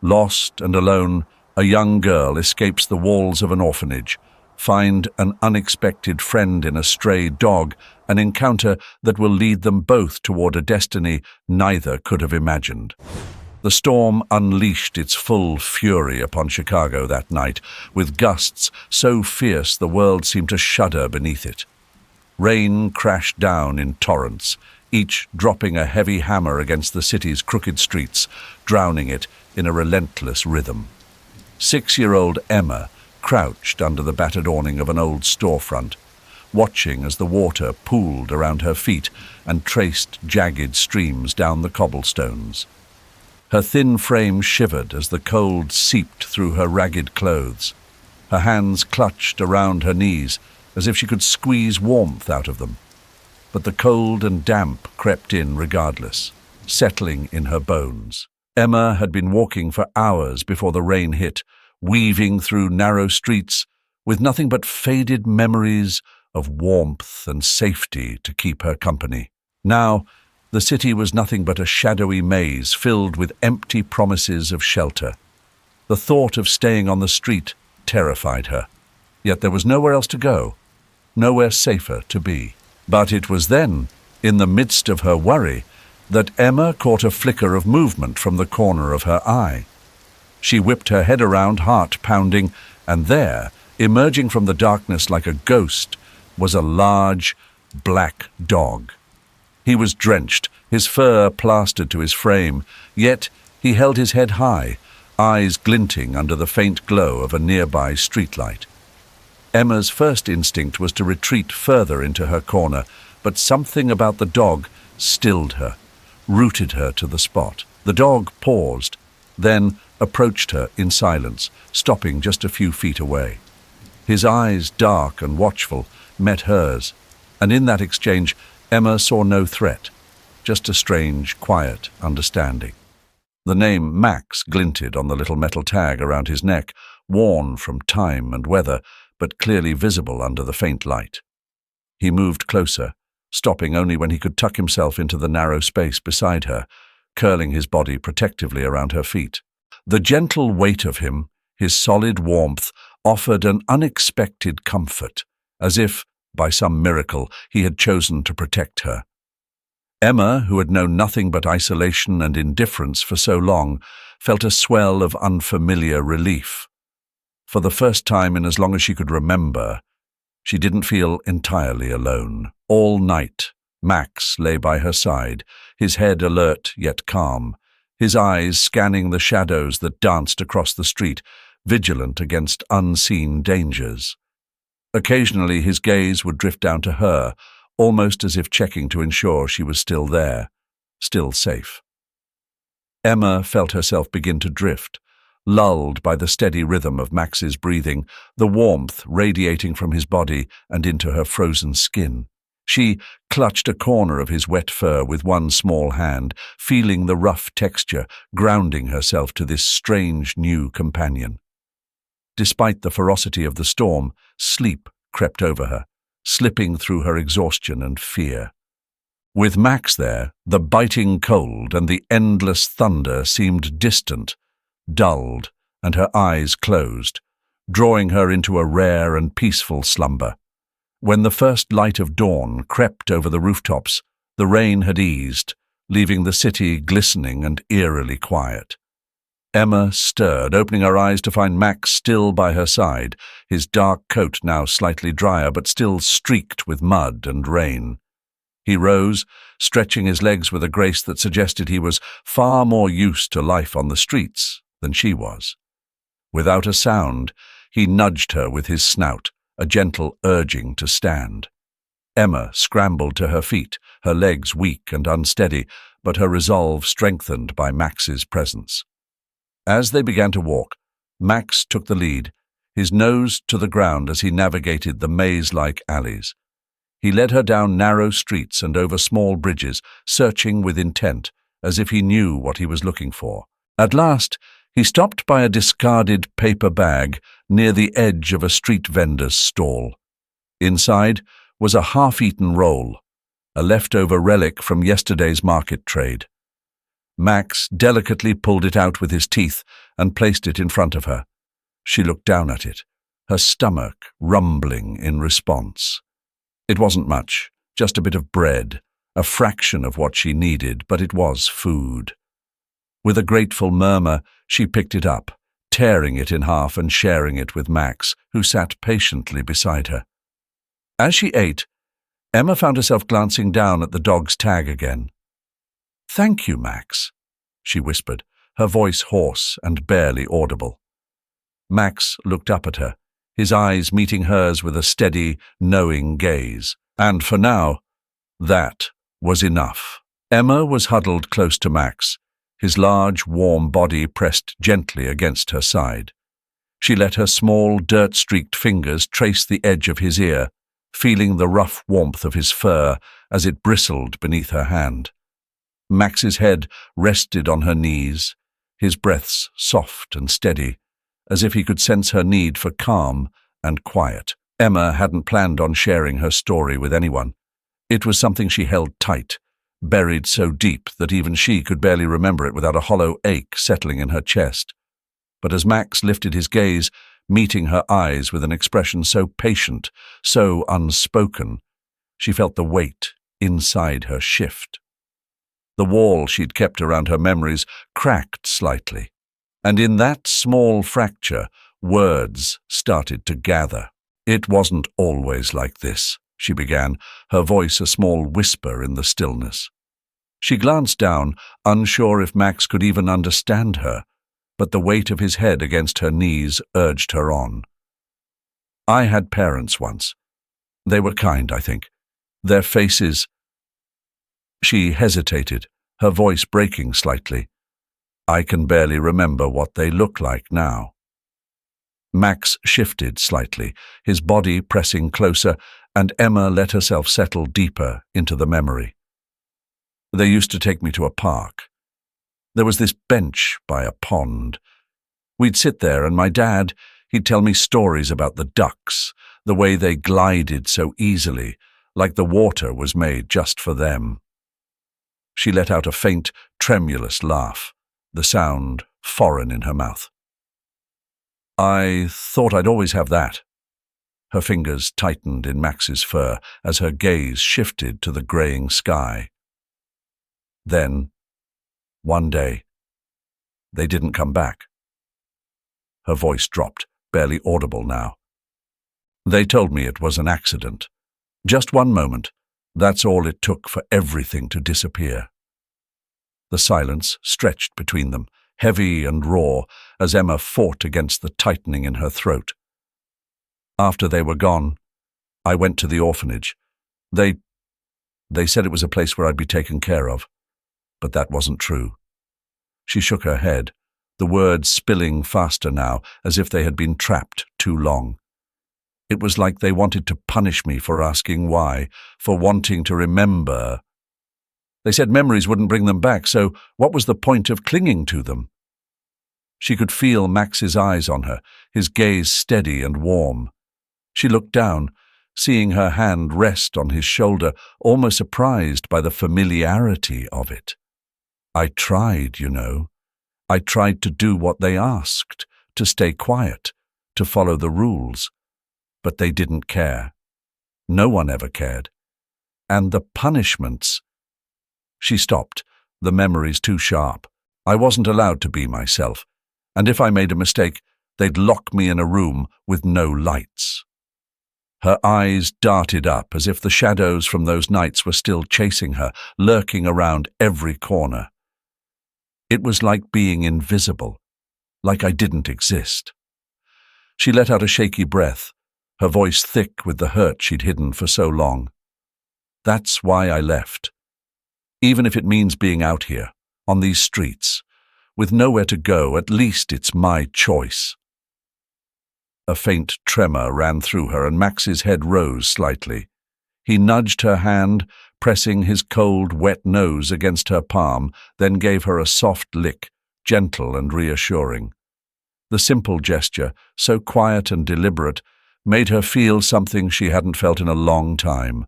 Lost and alone, a young girl escapes the walls of an orphanage, find an unexpected friend in a stray dog, an encounter that will lead them both toward a destiny neither could have imagined. The storm unleashed its full fury upon Chicago that night, with gusts so fierce the world seemed to shudder beneath it. Rain crashed down in torrents, each dropping a heavy hammer against the city's crooked streets, drowning it in a relentless rhythm. 6-year-old Emma crouched under the battered awning of an old storefront, watching as the water pooled around her feet and traced jagged streams down the cobblestones. Her thin frame shivered as the cold seeped through her ragged clothes. Her hands clutched around her knees as if she could squeeze warmth out of them. But the cold and damp crept in regardless, settling in her bones. Emma had been walking for hours before the rain hit, weaving through narrow streets with nothing but faded memories of warmth and safety to keep her company. Now, the city was nothing but a shadowy maze filled with empty promises of shelter. The thought of staying on the street terrified her, yet there was nowhere else to go, nowhere safer to be. But it was then, in the midst of her worry, that Emma caught a flicker of movement from the corner of her eye. She whipped her head around, heart pounding, and there, emerging from the darkness like a ghost, was a large, black dog. He was drenched, his fur plastered to his frame, yet he held his head high, eyes glinting under the faint glow of a nearby streetlight. Emma's first instinct was to retreat further into her corner, but something about the dog stilled her, rooted her to the spot. The dog paused, then approached her in silence, stopping just a few feet away. His eyes, dark and watchful, met hers, and in that exchange Emma saw no threat, just a strange, quiet understanding. The name Max glinted on the little metal tag around his neck, worn from time and weather, but clearly visible under the faint light. He moved closer, stopping only when he could tuck himself into the narrow space beside her, curling his body protectively around her feet. The gentle weight of him, his solid warmth, offered an unexpected comfort, as if, by some miracle, he had chosen to protect her. Emma, who had known nothing but isolation and indifference for so long, felt a swell of unfamiliar relief. For the first time in as long as she could remember, she didn't feel entirely alone. All night, Max lay by her side, his head alert yet calm, his eyes scanning the shadows that danced across the street, vigilant against unseen dangers. Occasionally his gaze would drift down to her, almost as if checking to ensure she was still there, still safe. Emma felt herself begin to drift, lulled by the steady rhythm of Max's breathing, the warmth radiating from his body and into her frozen skin. She clutched a corner of his wet fur with one small hand, feeling the rough texture, grounding herself to this strange new companion. Despite the ferocity of the storm, sleep crept over her, slipping through her exhaustion and fear. With Max there, the biting cold and the endless thunder seemed distant, dulled, and her eyes closed, drawing her into a rare and peaceful slumber. When the first light of dawn crept over the rooftops, the rain had eased, leaving the city glistening and eerily quiet. Emma stirred, opening her eyes to find Max still by her side, his dark coat now slightly drier but still streaked with mud and rain. He rose, stretching his legs with a grace that suggested he was far more used to life on the streets than she was. Without a sound, he nudged her with his snout, a gentle urging to stand. Emma scrambled to her feet, her legs weak and unsteady, but her resolve strengthened by Max's presence. As they began to walk, Max took the lead, his nose to the ground as he navigated the maze-like alleys. He led her down narrow streets and over small bridges, searching with intent, as if he knew what he was looking for. At last, he stopped by a discarded paper bag near the edge of a street vendor's stall. Inside was a half-eaten roll, a leftover relic from yesterday's market trade. Max delicately pulled it out with his teeth and placed it in front of her. She looked down at it, her stomach rumbling in response. It wasn't much, just a bit of bread, a fraction of what she needed, but it was food. With a grateful murmur, she picked it up, tearing it in half and sharing it with Max, who sat patiently beside her. As she ate, Emma found herself glancing down at the dog's tag again. "Thank you, Max," she whispered, her voice hoarse and barely audible. Max looked up at her, his eyes meeting hers with a steady, knowing gaze. And for now, that was enough. Emma was huddled close to Max, his large, warm body pressed gently against her side. She let her small, dirt-streaked fingers trace the edge of his ear, feeling the rough warmth of his fur as it bristled beneath her hand. Max's head rested on her knees, his breaths soft and steady, as if he could sense her need for calm and quiet. Emma hadn't planned on sharing her story with anyone. It was something she held tight, buried so deep that even she could barely remember it without a hollow ache settling in her chest. But as Max lifted his gaze, meeting her eyes with an expression so patient, so unspoken, she felt the weight inside her shift. The wall she'd kept around her memories cracked slightly, and in that small fracture, words started to gather. "It wasn't always like this," she began, her voice a small whisper in the stillness. She glanced down, unsure if Max could even understand her, but the weight of his head against her knees urged her on. "I had parents once. They were kind, I think. Their faces—" She hesitated, her voice breaking slightly. "I can barely remember what they look like now." Max shifted slightly, his body pressing closer, and Emma let herself settle deeper into the memory. "They used to take me to a park. There was this bench by a pond. We'd sit there, and my dad, he'd tell me stories about the ducks, the way they glided so easily, like the water was made just for them." She let out a faint, tremulous laugh, the sound foreign in her mouth. "I thought I'd always have that." Her fingers tightened in Max's fur as her gaze shifted to the greying sky. Then, one day, they didn't come back. Her voice dropped, barely audible now. "They told me it was an accident. Just one moment. That's all it took for everything to disappear." The silence stretched between them, heavy and raw, as Emma fought against the tightening in her throat. "After they were gone, I went to the orphanage. They said it was a place where I'd be taken care of, but that wasn't true." She shook her head, the words spilling faster now, as if they had been trapped too long. "It was like they wanted to punish me for asking why, for wanting to remember. They said memories wouldn't bring them back, so what was the point of clinging to them?" She could feel Max's eyes on her, his gaze steady and warm. She looked down, seeing her hand rest on his shoulder, almost surprised by the familiarity of it. "I tried, you know. I tried to do what they asked, to stay quiet, to follow the rules. But they didn't care. No one ever cared. And the punishments—" She stopped, the memories too sharp. "I wasn't allowed to be myself, and if I made a mistake, they'd lock me in a room with no lights." Her eyes darted up as if the shadows from those nights were still chasing her, lurking around every corner. It was like being invisible, like I didn't exist. She let out a shaky breath, her voice thick with the hurt she'd hidden for so long. "That's why I left. Even if it means being out here, on these streets, with nowhere to go, at least it's my choice." A faint tremor ran through her, and Max's head rose slightly. He nudged her hand, pressing his cold, wet nose against her palm, then gave her a soft lick, gentle and reassuring. The simple gesture, so quiet and deliberate, made her feel something she hadn't felt in a long time,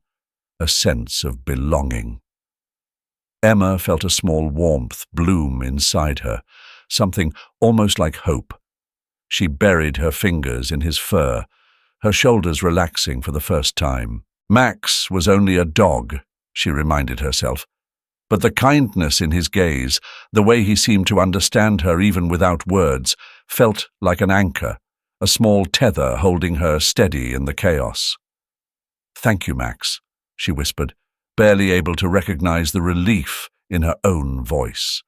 a sense of belonging. Emma felt a small warmth bloom inside her, something almost like hope. She buried her fingers in his fur, her shoulders relaxing for the first time. Max was only a dog, she reminded herself, but the kindness in his gaze, the way he seemed to understand her even without words, felt like an anchor, a small tether holding her steady in the chaos. "Thank you, Max," she whispered, barely able to recognize the relief in her own voice.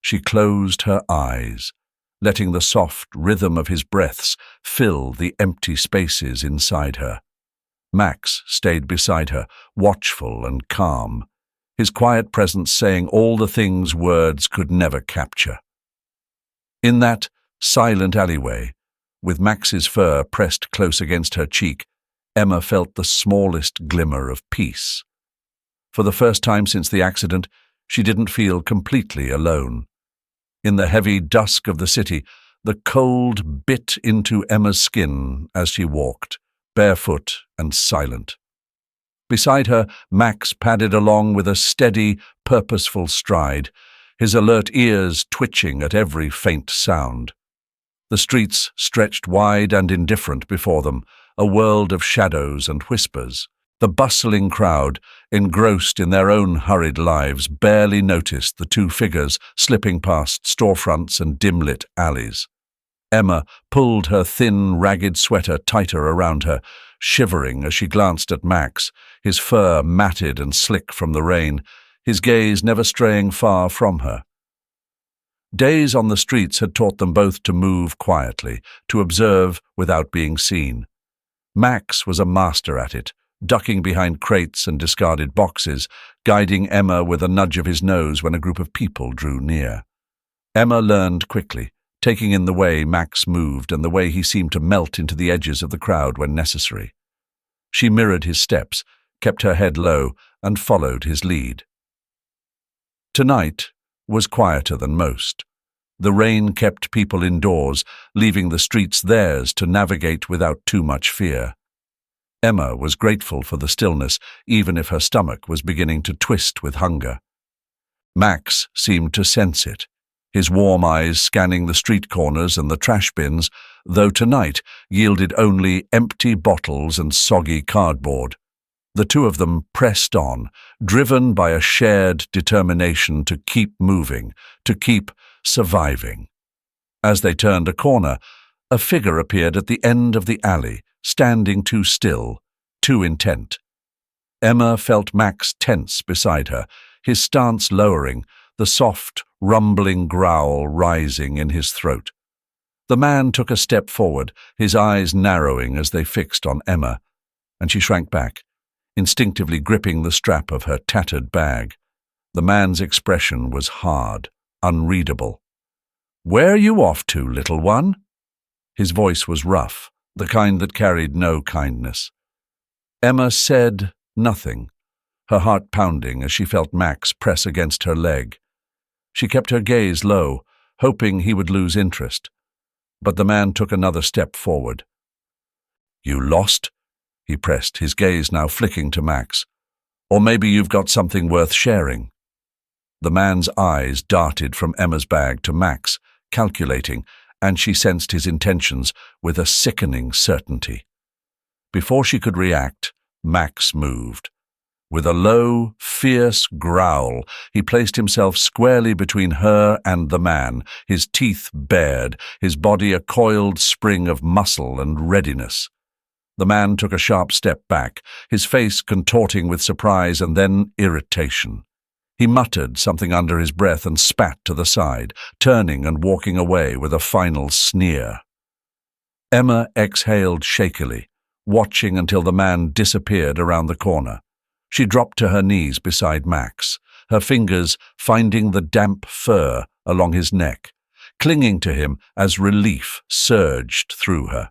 She closed her eyes, letting the soft rhythm of his breaths fill the empty spaces inside her. Max stayed beside her, watchful and calm, his quiet presence saying all the things words could never capture. In that silent alleyway, with Max's fur pressed close against her cheek, Emma felt the smallest glimmer of peace. For the first time since the accident, she didn't feel completely alone. In the heavy dusk of the city, the cold bit into Emma's skin as she walked, barefoot and silent. Beside her, Max padded along with a steady, purposeful stride, his alert ears twitching at every faint sound. The streets stretched wide and indifferent before them, a world of shadows and whispers. The bustling crowd, engrossed in their own hurried lives, barely noticed the two figures slipping past storefronts and dim-lit alleys. Emma pulled her thin, ragged sweater tighter around her, shivering as she glanced at Max, his fur matted and slick from the rain, his gaze never straying far from her. Days on the streets had taught them both to move quietly, to observe without being seen. Max was a master at it, ducking behind crates and discarded boxes, guiding Emma with a nudge of his nose when a group of people drew near. Emma learned quickly, taking in the way Max moved and the way he seemed to melt into the edges of the crowd when necessary. She mirrored his steps, kept her head low, and followed his lead. Tonight was quieter than most. The rain kept people indoors, leaving the streets theirs to navigate without too much fear. Emma was grateful for the stillness, even if her stomach was beginning to twist with hunger. Max seemed to sense it, his warm eyes scanning the street corners and the trash bins, though tonight yielded only empty bottles and soggy cardboard. The two of them pressed on, driven by a shared determination to keep moving, to keep surviving. As they turned a corner, a figure appeared at the end of the alley, standing too still, too intent. Emma felt Max tense beside her, his stance lowering, the soft, rumbling growl rising in his throat. The man took a step forward, his eyes narrowing as they fixed on Emma, and she shrank back, instinctively gripping the strap of her tattered bag. The man's expression was hard, unreadable. "Where are you off to, little one?" His voice was rough, the kind that carried no kindness. Emma said nothing, her heart pounding as she felt Max press against her leg. She kept her gaze low, hoping he would lose interest. But the man took another step forward. "You lost?" he pressed, his gaze now flicking to Max. "Or maybe you've got something worth sharing." The man's eyes darted from Emma's bag to Max, calculating, and she sensed his intentions with a sickening certainty. Before she could react, Max moved. With a low, fierce growl, he placed himself squarely between her and the man, his teeth bared, his body a coiled spring of muscle and readiness. The man took a sharp step back, his face contorting with surprise and then irritation. He muttered something under his breath and spat to the side, turning and walking away with a final sneer. Emma exhaled shakily, watching until the man disappeared around the corner. She dropped to her knees beside Max, her fingers finding the damp fur along his neck, clinging to him as relief surged through her.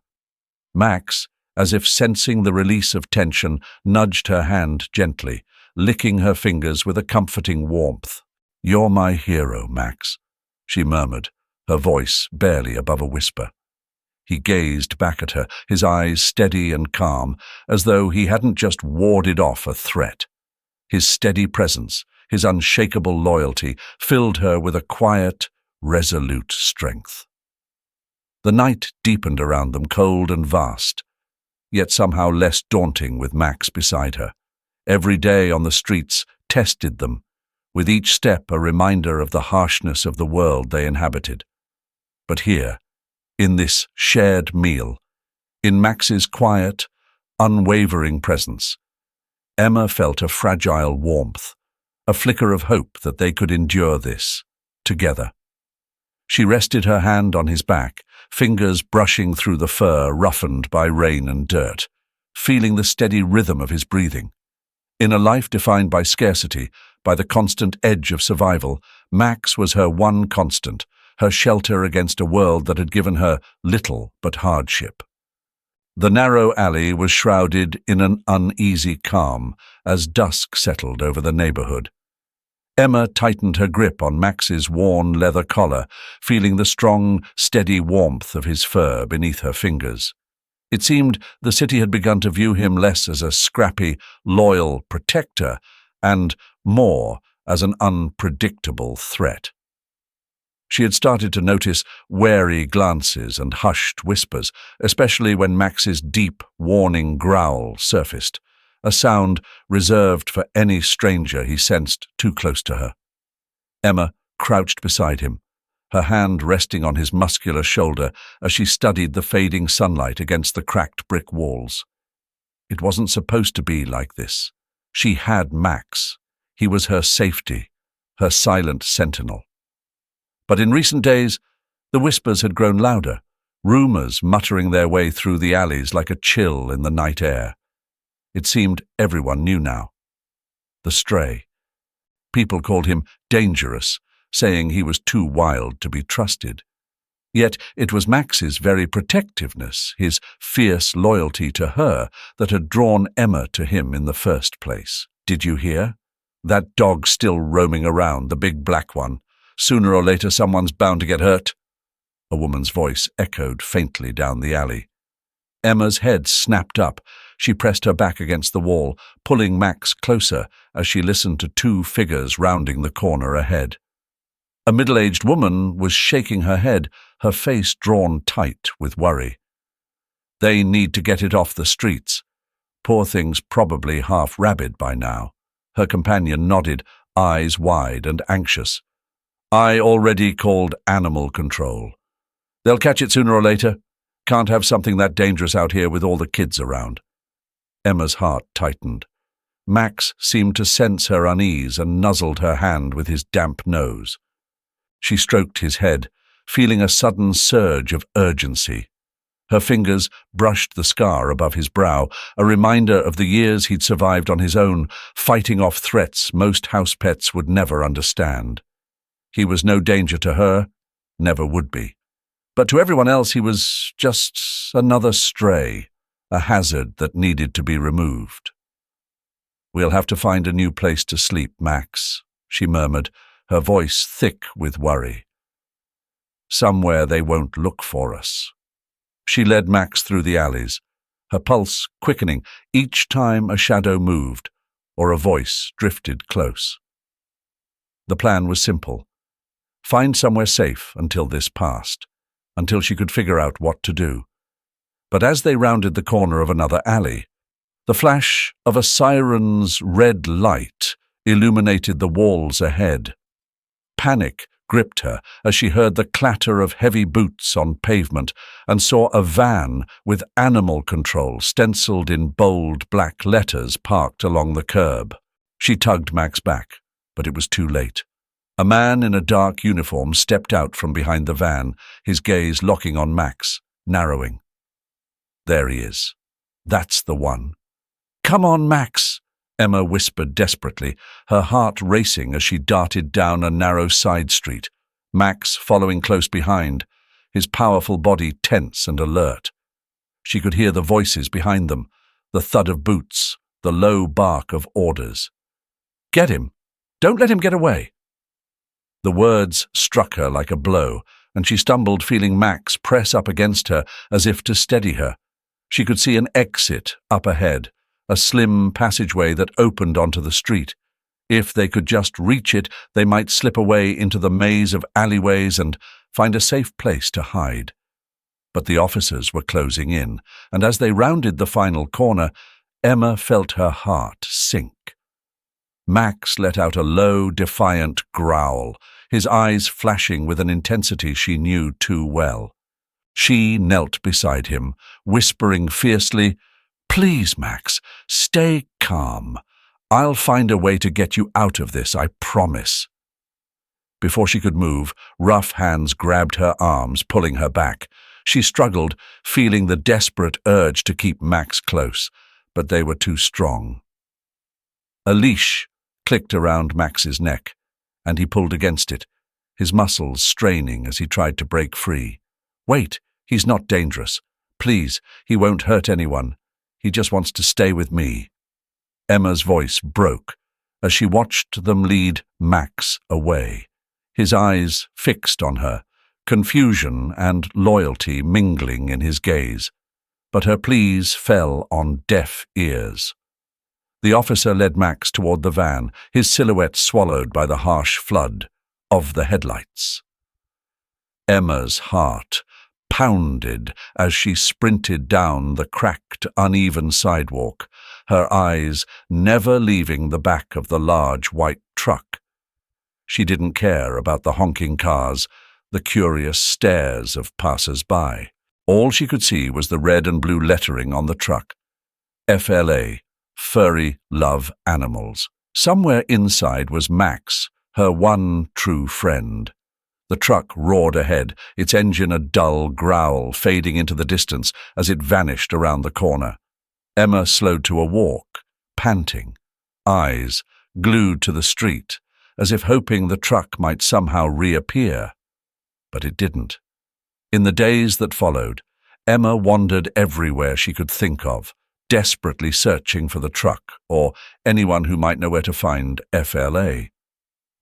Max, as if sensing the release of tension, nudged her hand gently, licking her fingers with a comforting warmth. "You're my hero, Max," she murmured, her voice barely above a whisper. He gazed back at her, his eyes steady and calm, as though he hadn't just warded off a threat. His steady presence, his unshakable loyalty, filled her with a quiet, resolute strength. The night deepened around them, cold and vast, yet somehow less daunting with Max beside her. Every day on the streets tested them, with each step a reminder of the harshness of the world they inhabited. But here, in this shared meal, in Max's quiet, unwavering presence, Emma felt a fragile warmth, a flicker of hope that they could endure this, together. She rested her hand on his back, fingers brushing through the fur roughened by rain and dirt, feeling the steady rhythm of his breathing. In a life defined by scarcity, by the constant edge of survival, Max was her one constant, her shelter against a world that had given her little but hardship. The narrow alley was shrouded in an uneasy calm as dusk settled over the neighborhood. Emma tightened her grip on Max's worn leather collar, feeling the strong, steady warmth of his fur beneath her fingers. It seemed the city had begun to view him less as a scrappy, loyal protector and more as an unpredictable threat. She had started to notice wary glances and hushed whispers, especially when Max's deep, warning growl surfaced, a sound reserved for any stranger he sensed too close to her. Emma crouched beside him, her hand resting on his muscular shoulder as she studied the fading sunlight against the cracked brick walls. It wasn't supposed to be like this. She had Max. He was her safety, her silent sentinel. But in recent days, the whispers had grown louder, rumors muttering their way through the alleys like a chill in the night air. It seemed everyone knew now. The Stray. People called him dangerous, saying he was too wild to be trusted. Yet it was Max's very protectiveness, his fierce loyalty to her, that had drawn Emma to him in the first place. Did you hear? That dog still roaming around, the big black one. Sooner or later someone's bound to get hurt. A woman's voice echoed faintly down the alley. Emma's head snapped up. She pressed her back against the wall, pulling Max closer as she listened to two figures rounding the corner ahead. A middle-aged woman was shaking her head, her face drawn tight with worry. They need to get it off the streets. Poor thing's probably half rabid by now. Her companion nodded, eyes wide and anxious. I already called animal control. They'll catch it sooner or later. Can't have something that dangerous out here with all the kids around. Emma's heart tightened. Max seemed to sense her unease and nuzzled her hand with his damp nose. She stroked his head, feeling a sudden surge of urgency. Her fingers brushed the scar above his brow, a reminder of the years he'd survived on his own, fighting off threats most house pets would never understand. He was no danger to her, never would be. But to everyone else he was just another stray, a hazard that needed to be removed. We'll have to find a new place to sleep, Max, she murmured, her voice thick with worry. Somewhere they won't look for us. She led Max through the alleys, her pulse quickening each time a shadow moved or a voice drifted close. The plan was simple. Find somewhere safe until this passed, until she could figure out what to do. But as they rounded the corner of another alley, the flash of a siren's red light illuminated the walls ahead. Panic gripped her as she heard the clatter of heavy boots on pavement and saw a van with animal control stenciled in bold black letters parked along the curb. She tugged Max back, but it was too late. A man in a dark uniform stepped out from behind the van, his gaze locking on Max, narrowing. There he is. That's the one. Come on, Max, Emma whispered desperately, her heart racing as she darted down a narrow side street, Max following close behind, his powerful body tense and alert. She could hear the voices behind them, the thud of boots, the low bark of orders. Get him! Don't let him get away! The words struck her like a blow, and she stumbled, feeling Max press up against her as if to steady her. She could see an exit up ahead, a slim passageway that opened onto the street. If they could just reach it, they might slip away into the maze of alleyways and find a safe place to hide. But the officers were closing in, and as they rounded the final corner, Emma felt her heart sink. Max let out a low, defiant growl, his eyes flashing with an intensity she knew too well. She knelt beside him, whispering fiercely, "Please, Max, stay calm. I'll find a way to get you out of this, I promise." Before she could move, rough hands grabbed her arms, pulling her back. She struggled, feeling the desperate urge to keep Max close, but they were too strong. A leash clicked around Max's neck, and he pulled against it, his muscles straining as he tried to break free. "Wait, he's not dangerous. Please, he won't hurt anyone. He just wants to stay with me." Emma's voice broke as she watched them lead Max away, his eyes fixed on her, confusion and loyalty mingling in his gaze. But her pleas fell on deaf ears. The officer led Max toward the van, his silhouette swallowed by the harsh flood of the headlights. Emma's heart pounded as she sprinted down the cracked, uneven sidewalk, her eyes never leaving the back of the large white truck. She didn't care about the honking cars, the curious stares of passers-by. All she could see was the red and blue lettering on the truck. FLA, Furry Love Animals. Somewhere inside was Max, her one true friend. The truck roared ahead, its engine a dull growl fading into the distance as it vanished around the corner. Emma slowed to a walk, panting, eyes glued to the street, as if hoping the truck might somehow reappear. But it didn't. In the days that followed, Emma wandered everywhere she could think of, desperately searching for the truck or anyone who might know where to find FLA.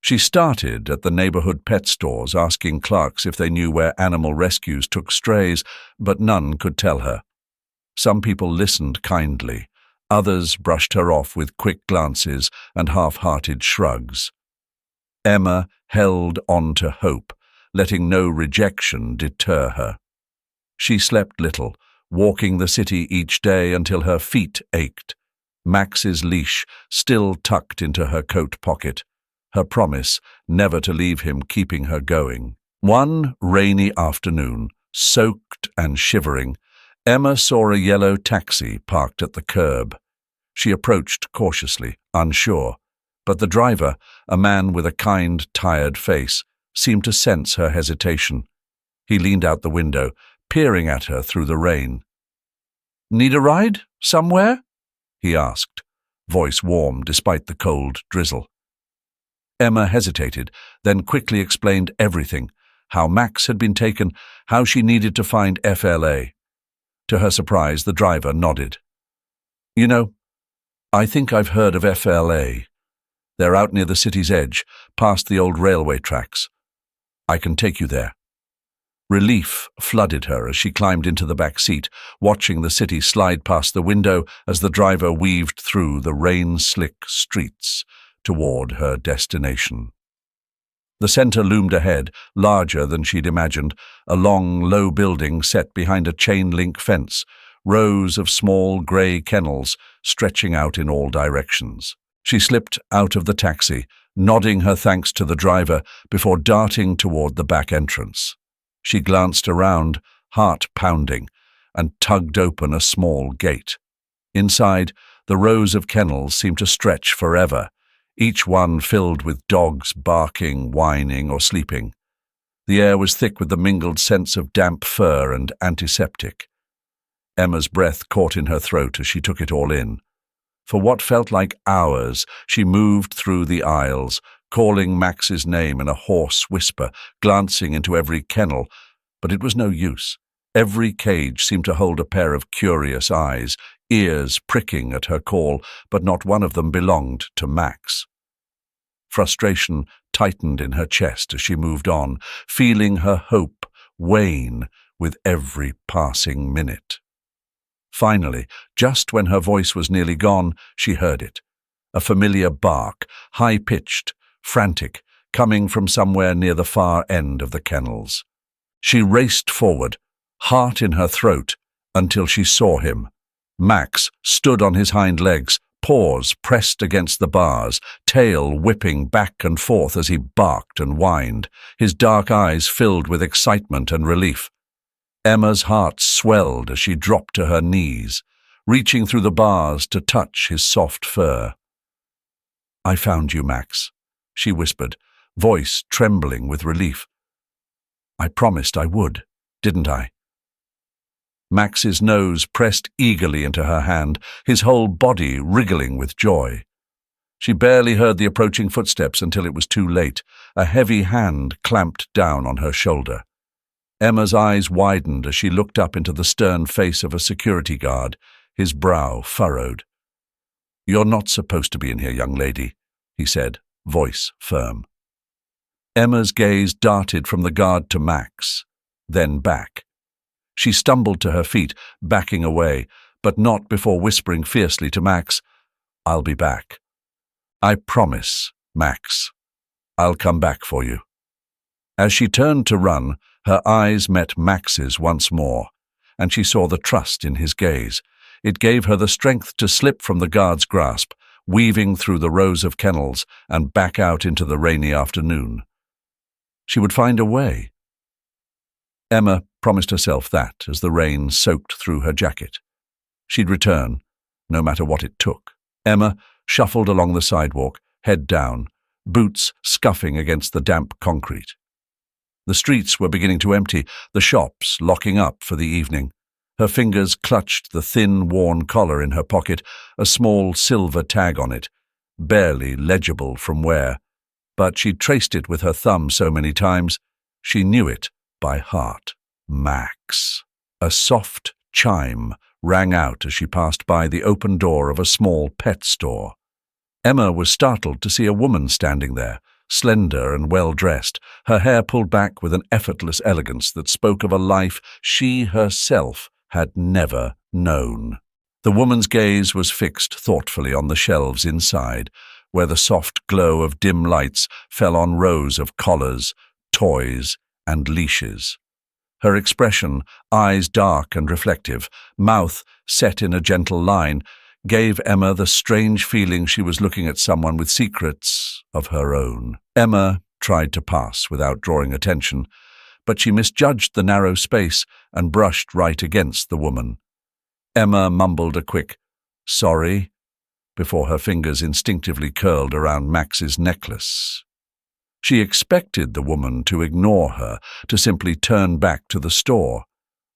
She started at the neighborhood pet stores, asking clerks if they knew where animal rescues took strays, but none could tell her. Some people listened kindly, others brushed her off with quick glances and half-hearted shrugs. Emma held on to hope, letting no rejection deter her. She slept little, walking the city each day until her feet ached, Max's leash still tucked into her coat pocket, her promise never to leave him keeping her going. One rainy afternoon, soaked and shivering, Emma saw a yellow taxi parked at the curb. She approached cautiously, unsure, but the driver, a man with a kind, tired face, seemed to sense her hesitation. He leaned out the window, peering at her through the rain. "Need a ride? Somewhere?" he asked, voice warm despite the cold drizzle. Emma hesitated, then quickly explained everything, how Max had been taken, how she needed to find FLA. To her surprise, the driver nodded. "You know, I think I've heard of FLA. They're out near the city's edge, past the old railway tracks. I can take you there." Relief flooded her as she climbed into the back seat, watching the city slide past the window as the driver weaved through the rain-slick streets toward her destination. The center loomed ahead, larger than she'd imagined, a long, low building set behind a chain-link fence, rows of small grey kennels stretching out in all directions. She slipped out of the taxi, nodding her thanks to the driver before darting toward the back entrance. She glanced around, heart pounding, and tugged open a small gate. Inside, the rows of kennels seemed to stretch forever, each one filled with dogs barking, whining, or sleeping. The air was thick with the mingled scents of damp fur and antiseptic. Emma's breath caught in her throat as she took it all in. For what felt like hours, she moved through the aisles, calling Max's name in a hoarse whisper, glancing into every kennel, but it was no use. Every cage seemed to hold a pair of curious eyes, ears pricking at her call, but not one of them belonged to Max. Frustration tightened in her chest as she moved on, feeling her hope wane with every passing minute. Finally, just when her voice was nearly gone, she heard it. a familiar bark, high-pitched, frantic, coming from somewhere near the far end of the kennels. She raced forward, heart in her throat, until she saw him. Max stood on his hind legs, paws pressed against the bars, tail whipping back and forth as he barked and whined, his dark eyes filled with excitement and relief. Emma's heart swelled as she dropped to her knees, reaching through the bars to touch his soft fur. "I found you, Max," she whispered, voice trembling with relief. "I promised I would, didn't I?" Max's nose pressed eagerly into her hand, his whole body wriggling with joy. She barely heard the approaching footsteps until it was too late. A heavy hand clamped down on her shoulder. Emma's eyes widened as she looked up into the stern face of a security guard, his brow furrowed. "You're not supposed to be in here, young lady," he said, voice firm. Emma's gaze darted from the guard to Max, then back. She stumbled to her feet, backing away, but not before whispering fiercely to Max, "I'll be back. I promise, Max. I'll come back for you." As she turned to run, her eyes met Max's once more, and she saw the trust in his gaze. It gave her the strength to slip from the guard's grasp, weaving through the rows of kennels and back out into the rainy afternoon. She would find a way. Emma promised herself that as the rain soaked through her jacket. She'd return, no matter what it took. Emma shuffled along the sidewalk, head down, boots scuffing against the damp concrete. The streets were beginning to empty, the shops locking up for the evening. Her fingers clutched the thin, worn collar in her pocket, a small silver tag on it, barely legible from where, but she'd traced it with her thumb so many times, she knew it by heart. Max. A soft chime rang out as she passed by the open door of a small pet store. Emma was startled to see a woman standing there, slender and well-dressed, her hair pulled back with an effortless elegance that spoke of a life she herself had never known. The woman's gaze was fixed thoughtfully on the shelves inside, where the soft glow of dim lights fell on rows of collars, toys, and leashes. Her expression, eyes dark and reflective, mouth set in a gentle line, gave Emma the strange feeling she was looking at someone with secrets of her own. Emma tried to pass without drawing attention, but she misjudged the narrow space and brushed right against the woman. Emma mumbled a quick, "Sorry," before her fingers instinctively curled around Max's necklace. She expected the woman to ignore her, to simply turn back to the store,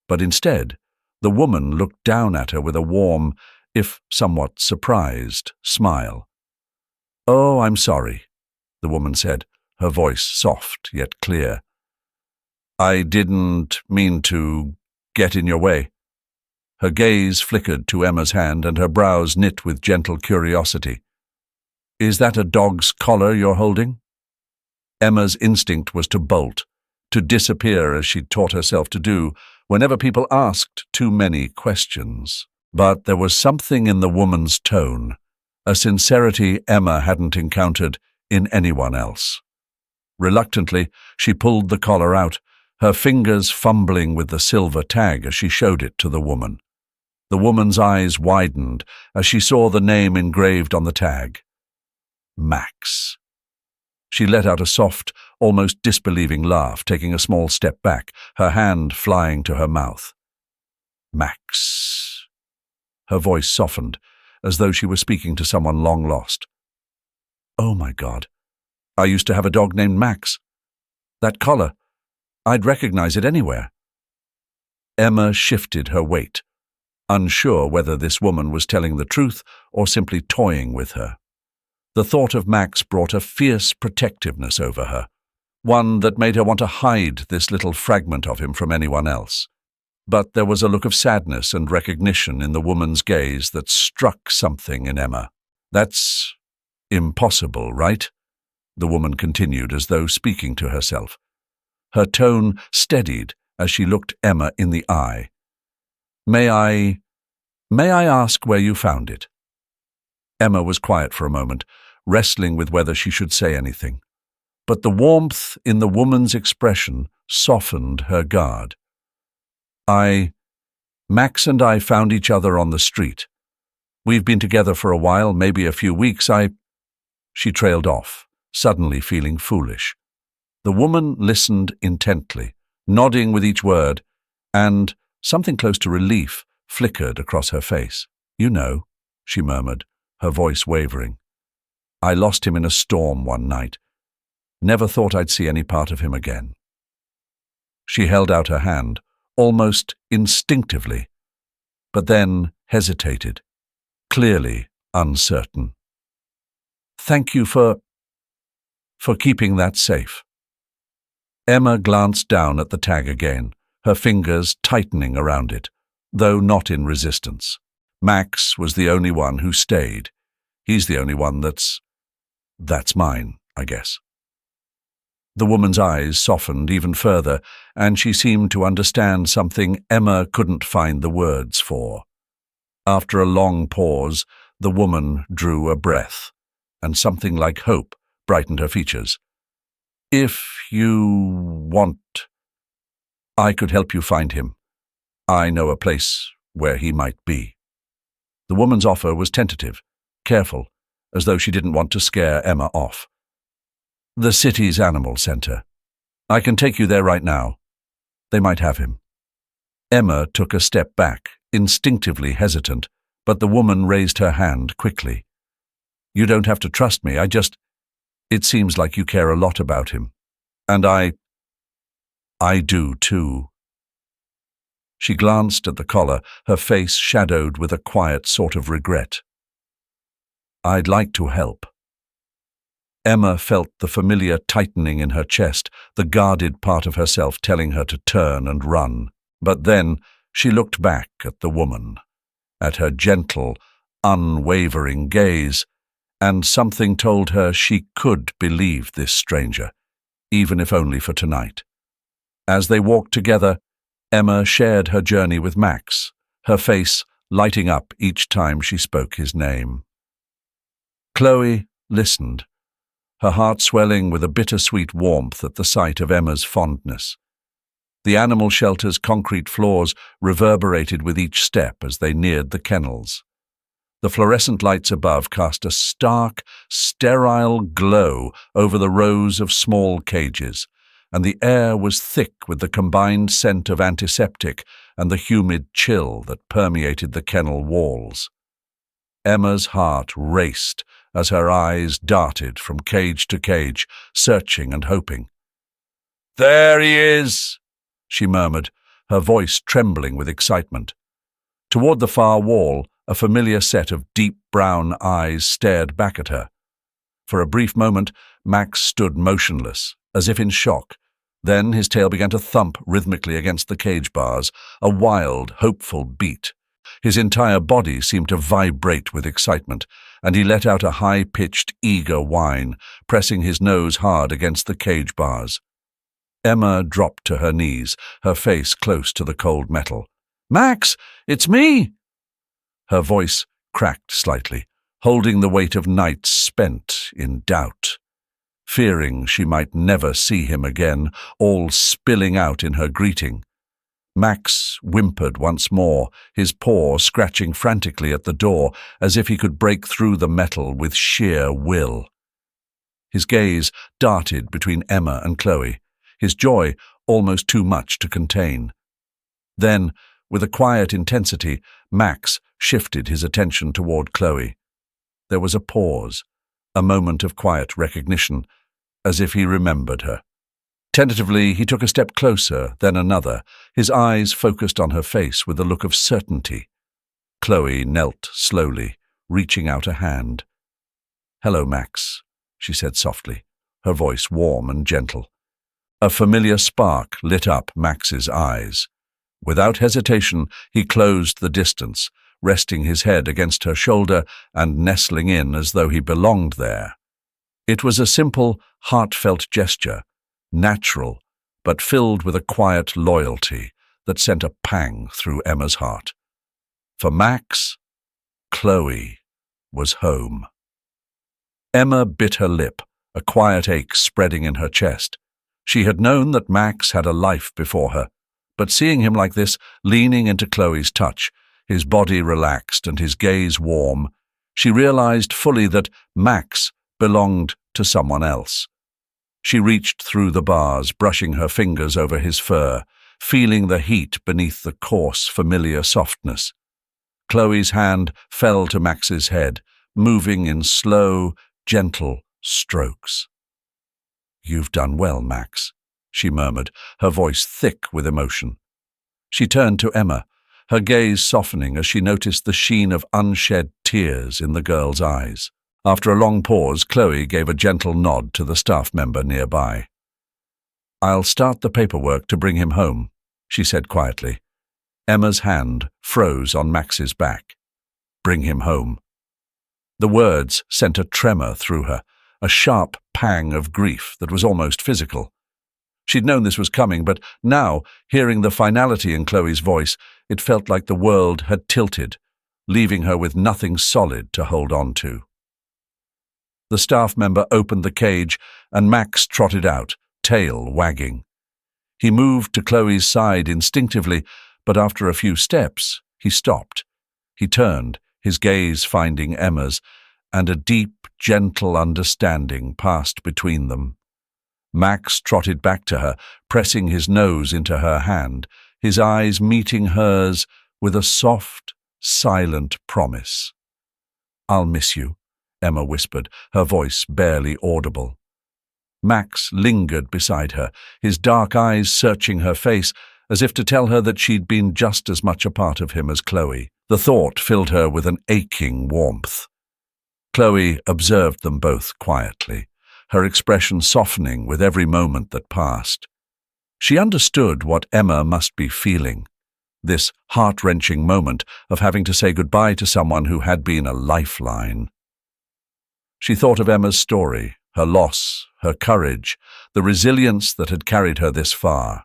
but instead, the woman looked down at her with a warm, if somewhat surprised, smile. "Oh, I'm sorry," the woman said, her voice soft yet clear. "I didn't mean to get in your way." Her gaze flickered to Emma's hand and her brows knit with gentle curiosity. "Is that a dog's collar you're holding?" Emma's instinct was to bolt, to disappear as she'd taught herself to do whenever people asked too many questions. But there was something in the woman's tone, a sincerity Emma hadn't encountered in anyone else. Reluctantly, she pulled the collar out, her fingers fumbling with the silver tag as she showed it to the woman. The woman's eyes widened as she saw the name engraved on the tag. Max. She let out a soft, almost disbelieving laugh, taking a small step back, her hand flying to her mouth. Max. Her voice softened, as though she were speaking to someone long lost. "Oh my God. I used to have a dog named Max. That collar. I'd recognize it anywhere." Emma shifted her weight, unsure whether this woman was telling the truth or simply toying with her. The thought of Max brought a fierce protectiveness over her, one that made her want to hide this little fragment of him from anyone else. But there was a look of sadness and recognition in the woman's gaze that struck something in Emma. "That's impossible, right?" the woman continued as though speaking to herself. Her tone steadied as she looked Emma in the eye. May I ask where you found it?" Emma was quiet for a moment, wrestling with whether she should say anything. But the warmth in the woman's expression softened her guard. Max and I found each other on the street. We've been together for a while, maybe a few weeks. She trailed off, suddenly feeling foolish. The woman listened intently, nodding with each word, and something close to relief flickered across her face. "You know," she murmured, her voice wavering. "I lost him in a storm one night. Never thought I'd see any part of him again." She held out her hand, almost instinctively, but then hesitated, clearly uncertain. "Thank you for keeping that safe." Emma glanced down at the tag again, her fingers tightening around it, though not in resistance. Max was the only one who stayed. He's the only one that's mine, I guess. The woman's eyes softened even further, and she seemed to understand something Emma couldn't find the words for. After a long pause, the woman drew a breath, and something like hope brightened her features. "If you want, I could help you find him. I know a place where he might be." The woman's offer was tentative, careful, as though she didn't want to scare Emma off. "The city's animal center. I can take you there right now. They might have him." Emma took a step back, instinctively hesitant, but the woman raised her hand quickly. "You don't have to trust me, it seems like you care a lot about him. And I do too." She glanced at the collar, her face shadowed with a quiet sort of regret. "I'd like to help." Emma felt the familiar tightening in her chest, the guarded part of herself telling her to turn and run. But then she looked back at the woman, at her gentle, unwavering gaze, and something told her she could believe this stranger, even if only for tonight. As they walked together, Emma shared her journey with Max, her face lighting up each time she spoke his name. Chloe listened, her heart swelling with a bittersweet warmth at the sight of Emma's fondness. The animal shelter's concrete floors reverberated with each step as they neared the kennels. The fluorescent lights above cast a stark, sterile glow over the rows of small cages, and the air was thick with the combined scent of antiseptic and the humid chill that permeated the kennel walls. Emma's heart raced as her eyes darted from cage to cage, searching and hoping. "There he is!" she murmured, her voice trembling with excitement. Toward the far wall, a familiar set of deep brown eyes stared back at her. For a brief moment, Max stood motionless, as if in shock. Then his tail began to thump rhythmically against the cage bars, a wild, hopeful beat. His entire body seemed to vibrate with excitement, and he let out a high-pitched, eager whine, pressing his nose hard against the cage bars. Emma dropped to her knees, her face close to the cold metal. "Max, it's me!" Her voice cracked slightly, holding the weight of nights spent in doubt. Fearing she might never see him again, all spilling out in her greeting. Max whimpered once more, his paw scratching frantically at the door as if he could break through the metal with sheer will. His gaze darted between Emma and Chloe, his joy almost too much to contain. Then, with a quiet intensity, Max shifted his attention toward Chloe. There was a pause, a moment of quiet recognition, as if he remembered her. Tentatively, he took a step closer, then another, his eyes focused on her face with a look of certainty. Chloe knelt slowly, reaching out a hand. "Hello, Max," she said softly, her voice warm and gentle. A familiar spark lit up Max's eyes. Without hesitation, he closed the distance, resting his head against her shoulder and nestling in as though he belonged there. It was a simple, heartfelt gesture, natural, but filled with a quiet loyalty that sent a pang through Emma's heart. For Max, Chloe was home. Emma bit her lip, a quiet ache spreading in her chest. She had known that Max had a life before her, but seeing him like this, leaning into Chloe's touch, his body relaxed and his gaze warm, she realized fully that Max belonged to someone else. She reached through the bars, brushing her fingers over his fur, feeling the heat beneath the coarse, familiar softness. Chloe's hand fell to Max's head, moving in slow, gentle strokes. "You've done well, Max," she murmured, her voice thick with emotion. She turned to Emma, her gaze softening as she noticed the sheen of unshed tears in the girl's eyes. After a long pause, Chloe gave a gentle nod to the staff member nearby. "I'll start the paperwork to bring him home," she said quietly. Emma's hand froze on Max's back. "Bring him home." The words sent a tremor through her, a sharp pang of grief that was almost physical. She'd known this was coming, but now, hearing the finality in Chloe's voice, it felt like the world had tilted, leaving her with nothing solid to hold on to. The staff member opened the cage, and Max trotted out, tail wagging. He moved to Chloe's side instinctively, but after a few steps, he stopped. He turned, his gaze finding Emma's, and a deep, gentle understanding passed between them. Max trotted back to her, pressing his nose into her hand, his eyes meeting hers with a soft, silent promise. "I'll miss you," Emma whispered, her voice barely audible. Max lingered beside her, his dark eyes searching her face, as if to tell her that she'd been just as much a part of him as Chloe. The thought filled her with an aching warmth. Chloe observed them both quietly, her expression softening with every moment that passed. She understood what Emma must be feeling, this heart-wrenching moment of having to say goodbye to someone who had been a lifeline. She thought of Emma's story, her loss, her courage, the resilience that had carried her this far.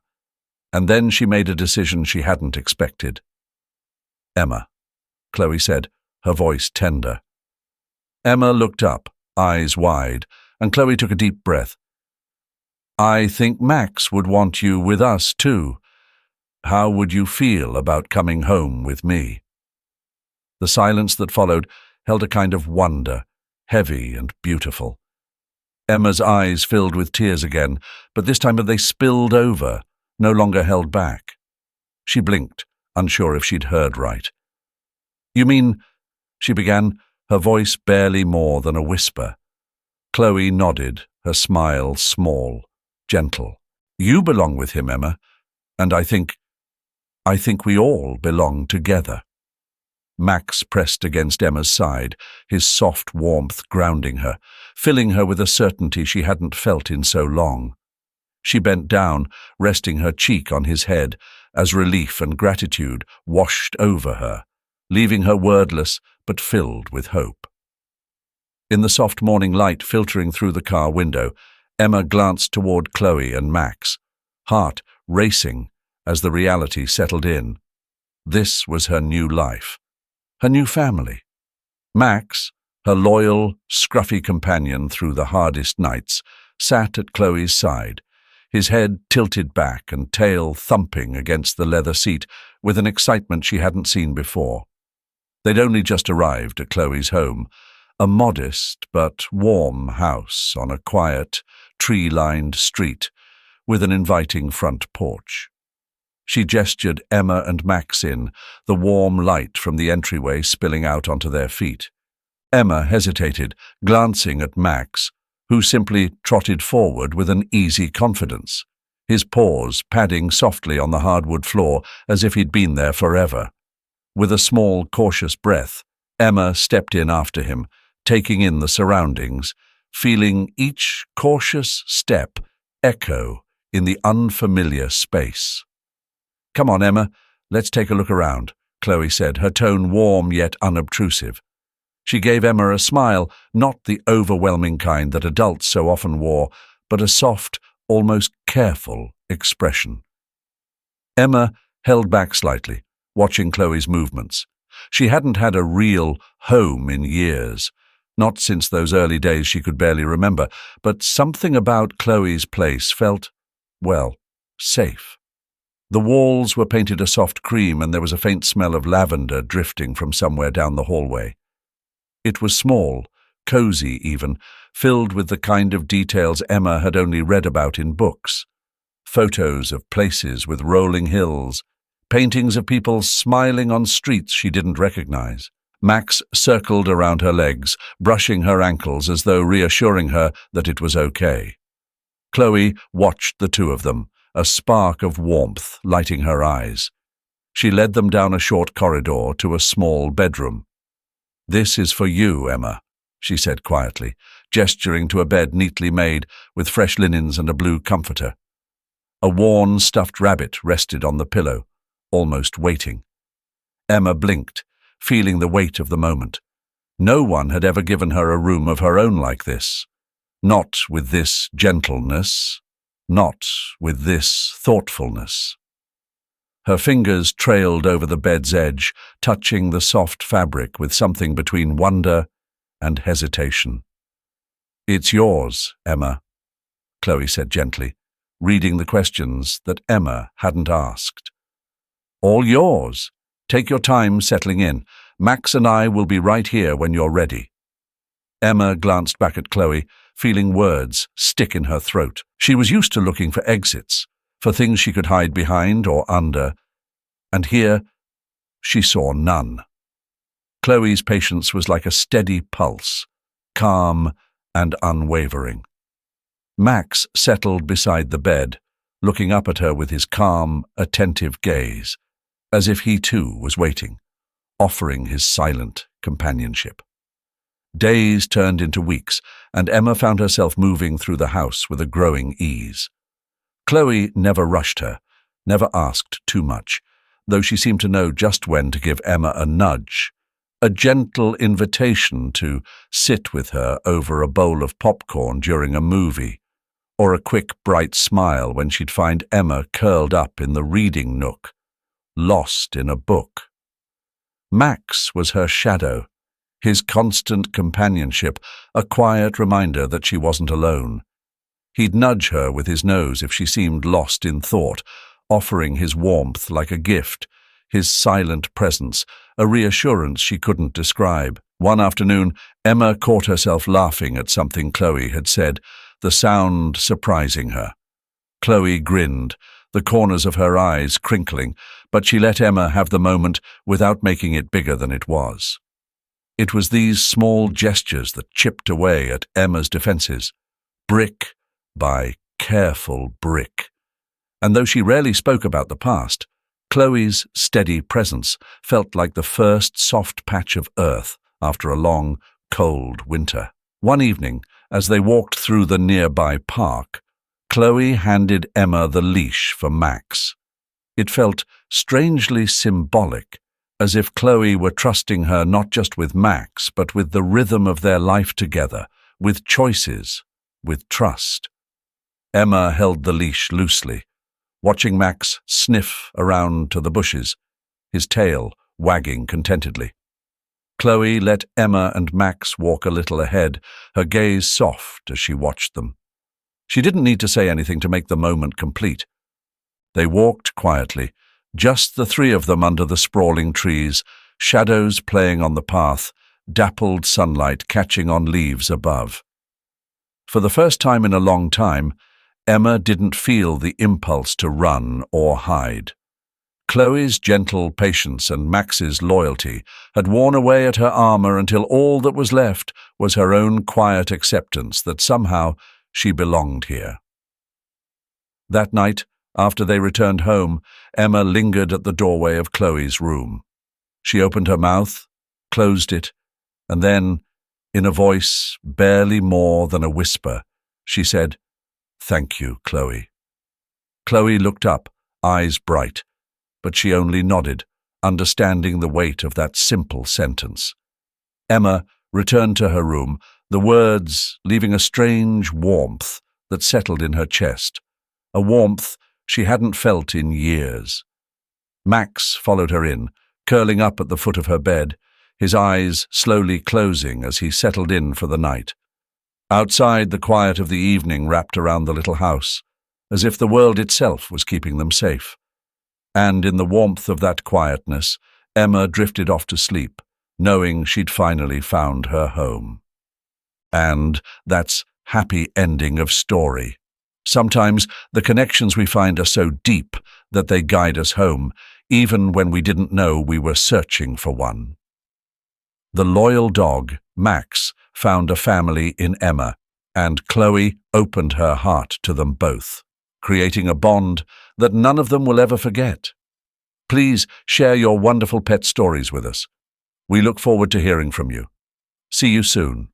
And then she made a decision she hadn't expected. "Emma," Chloe said, her voice tender. Emma looked up, eyes wide, and Chloe took a deep breath. "I think Max would want you with us too. How would you feel about coming home with me?" The silence that followed held a kind of wonder, heavy and beautiful. Emma's eyes filled with tears again, but this time they spilled over, no longer held back. She blinked, unsure if she'd heard right. "You mean," she began, her voice barely more than a whisper. Chloe nodded, her smile small, gentle. "You belong with him, Emma, and I think we all belong together." Max pressed against Emma's side, his soft warmth grounding her, filling her with a certainty she hadn't felt in so long. She bent down, resting her cheek on his head, as relief and gratitude washed over her, leaving her wordless but filled with hope. In the soft morning light filtering through the car window, Emma glanced toward Chloe and Max, heart racing as the reality settled in. This was her new life, her new family. Max, her loyal, scruffy companion through the hardest nights, sat at Chloe's side, his head tilted back and tail thumping against the leather seat with an excitement she hadn't seen before. They'd only just arrived at Chloe's home, a modest but warm house on a quiet, tree-lined street with an inviting front porch. She gestured Emma and Max in, the warm light from the entryway spilling out onto their feet. Emma hesitated, glancing at Max, who simply trotted forward with an easy confidence, his paws padding softly on the hardwood floor as if he'd been there forever. With a small, cautious breath, Emma stepped in after him, taking in the surroundings, feeling each cautious step echo in the unfamiliar space. "Come on, Emma, let's take a look around," Chloe said, her tone warm yet unobtrusive. She gave Emma a smile, not the overwhelming kind that adults so often wore, but a soft, almost careful expression. Emma held back slightly, watching Chloe's movements. She hadn't had a real home in years. Not since those early days she could barely remember, but something about Chloe's place felt, well, safe. The walls were painted a soft cream and there was a faint smell of lavender drifting from somewhere down the hallway. It was small, cozy even, filled with the kind of details Emma had only read about in books. Photos of places with rolling hills, paintings of people smiling on streets she didn't recognize. Max circled around her legs, brushing her ankles as though reassuring her that it was okay. Chloe watched the two of them, a spark of warmth lighting her eyes. She led them down a short corridor to a small bedroom. "This is for you, Emma," she said quietly, gesturing to a bed neatly made with fresh linens and a blue comforter. A worn stuffed rabbit rested on the pillow, almost waiting. Emma blinked, feeling the weight of the moment. No one had ever given her a room of her own like this. Not with this gentleness, not with this thoughtfulness. Her fingers trailed over the bed's edge, touching the soft fabric with something between wonder and hesitation. "It's yours, Emma," Chloe said gently, reading the questions that Emma hadn't asked. "All yours. Take your time settling in. Max and I will be right here when you're ready." Emma glanced back at Chloe, feeling words stick in her throat. She was used to looking for exits, for things she could hide behind or under, and here she saw none. Chloe's patience was like a steady pulse, calm and unwavering. Max settled beside the bed, looking up at her with his calm, attentive gaze, as if he too was waiting, offering his silent companionship. Days turned into weeks, and Emma found herself moving through the house with a growing ease. Chloe never rushed her, never asked too much, though she seemed to know just when to give Emma a nudge, a gentle invitation to sit with her over a bowl of popcorn during a movie, or a quick, bright smile when she'd find Emma curled up in the reading nook, lost in a book. Max was her shadow, his constant companionship, a quiet reminder that she wasn't alone. He'd nudge her with his nose if she seemed lost in thought, offering his warmth like a gift, his silent presence, a reassurance she couldn't describe. One afternoon, Emma caught herself laughing at something Chloe had said, the sound surprising her. Chloe grinned, the corners of her eyes crinkling, but she let Emma have the moment without making it bigger than it was. It was these small gestures that chipped away at Emma's defenses, brick by careful brick. And though she rarely spoke about the past, Chloe's steady presence felt like the first soft patch of earth after a long, cold winter. One evening, as they walked through the nearby park, Chloe handed Emma the leash for Max. It felt strangely symbolic, as if Chloe were trusting her not just with Max, but with the rhythm of their life together, with choices, with trust. Emma held the leash loosely, watching Max sniff around to the bushes, his tail wagging contentedly. Chloe let Emma and Max walk a little ahead, her gaze soft as she watched them. She didn't need to say anything to make the moment complete. They walked quietly, just the three of them under the sprawling trees, shadows playing on the path, dappled sunlight catching on leaves above. For the first time in a long time, Emma didn't feel the impulse to run or hide. Chloe's gentle patience and Max's loyalty had worn away at her armor until all that was left was her own quiet acceptance that somehow she belonged here. That night, after they returned home, Emma lingered at the doorway of Chloe's room. She opened her mouth, closed it, and then, in a voice barely more than a whisper, she said, "Thank you, Chloe." Chloe looked up, eyes bright, but she only nodded, understanding the weight of that simple sentence. Emma returned to her room, the words leaving a strange warmth that settled in her chest, a warmth she hadn't felt in years. Max followed her in, curling up at the foot of her bed, his eyes slowly closing as he settled in for the night. Outside, the quiet of the evening wrapped around the little house, as if the world itself was keeping them safe. And in the warmth of that quietness, Emma drifted off to sleep, knowing she'd finally found her home. And that's happy ending of story. Sometimes the connections we find are so deep that they guide us home, even when we didn't know we were searching for one. The loyal dog, Max, found a family in Emma, and Chloe opened her heart to them both, creating a bond that none of them will ever forget. Please share your wonderful pet stories with us. We look forward to hearing from you. See you soon.